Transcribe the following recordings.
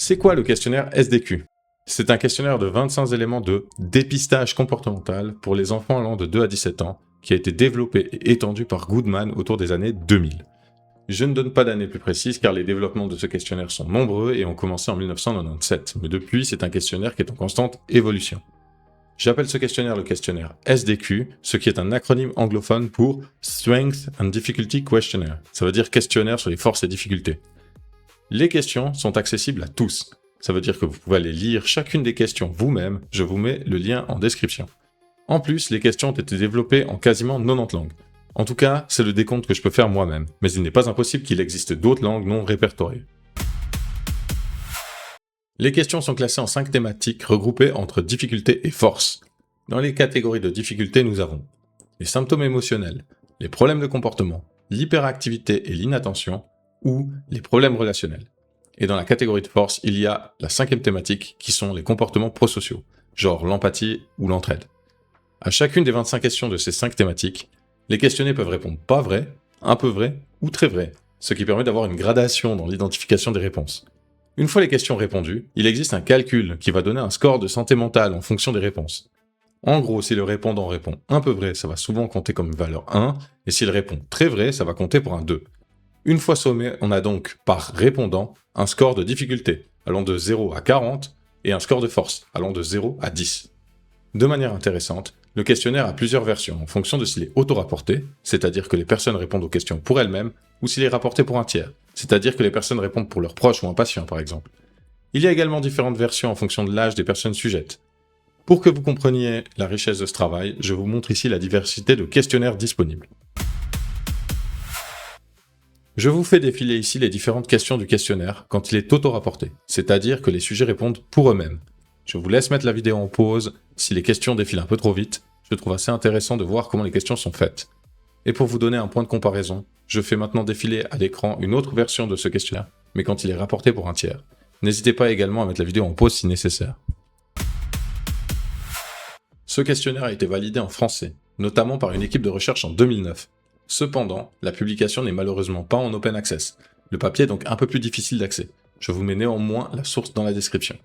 C'est quoi le questionnaire SDQ? C'est un questionnaire de 25 éléments de dépistage comportemental pour les enfants allant de 2 à 17 ans qui a été développé et étendu par Goodman autour des années 2000. Je ne donne pas d'année plus précise car les développements de ce questionnaire sont nombreux et ont commencé en 1997, mais depuis c'est un questionnaire qui est en constante évolution. J'appelle ce questionnaire le questionnaire SDQ, ce qui est un acronyme anglophone pour Strength and Difficulty Questionnaire. Ça veut dire questionnaire sur les forces et difficultés. Les questions sont accessibles à tous. Ça veut dire que vous pouvez aller lire chacune des questions vous-même, je vous mets le lien en description. En plus, les questions ont été développées en quasiment 90 langues. En tout cas, c'est le décompte que je peux faire moi-même, mais il n'est pas impossible qu'il existe d'autres langues non répertoriées. Les questions sont classées en 5 thématiques regroupées entre difficultés et forces. Dans les catégories de difficultés, nous avons les symptômes émotionnels, les problèmes de comportement, l'hyperactivité et l'inattention, ou les problèmes relationnels. Et dans la catégorie de force, il y a la 5e thématique qui sont les comportements prosociaux, genre l'empathie ou l'entraide. À chacune des 25 questions de ces 5 thématiques, les questionnés peuvent répondre pas vrai, un peu vrai ou très vrai, ce qui permet d'avoir une gradation dans l'identification des réponses. Une fois les questions répondues, il existe un calcul qui va donner un score de santé mentale en fonction des réponses. En gros, si le répondant répond un peu vrai, ça va souvent compter comme une valeur 1, et s'il répond très vrai, ça va compter pour un 2. Une fois sommé, on a donc, par répondant, un score de difficulté, allant de 0 à 40, et un score de force, allant de 0 à 10. De manière intéressante, le questionnaire a plusieurs versions en fonction de s'il est auto-rapporté, c'est-à-dire que les personnes répondent aux questions pour elles-mêmes, ou s'il est rapporté pour un tiers, c'est-à-dire que les personnes répondent pour leurs proches ou un patient par exemple. Il y a également différentes versions en fonction de l'âge des personnes sujettes. Pour que vous compreniez la richesse de ce travail, je vous montre ici la diversité de questionnaires disponibles. Je vous fais défiler ici les différentes questions du questionnaire quand il est auto-rapporté, c'est-à-dire que les sujets répondent pour eux-mêmes. Je vous laisse mettre la vidéo en pause, si les questions défilent un peu trop vite, je trouve assez intéressant de voir comment les questions sont faites. Et pour vous donner un point de comparaison, je fais maintenant défiler à l'écran une autre version de ce questionnaire, mais quand il est rapporté pour un tiers. N'hésitez pas également à mettre la vidéo en pause si nécessaire. Ce questionnaire a été validé en français, notamment par une équipe de recherche en 2009. Cependant, la publication n'est malheureusement pas en open access. Le papier est donc un peu plus difficile d'accès. Je vous mets néanmoins la source dans la description.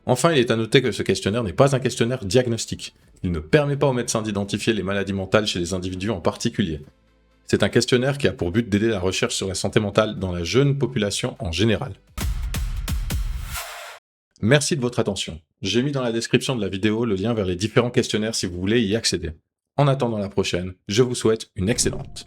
Enfin, il est à noter que ce questionnaire n'est pas un questionnaire diagnostique. Il ne permet pas aux médecins d'identifier les maladies mentales chez les individus en particulier. C'est un questionnaire qui a pour but d'aider la recherche sur la santé mentale dans la jeune population en général. Merci de votre attention. J'ai mis dans la description de la vidéo le lien vers les différents questionnaires si vous voulez y accéder. En attendant la prochaine, je vous souhaite une excellente.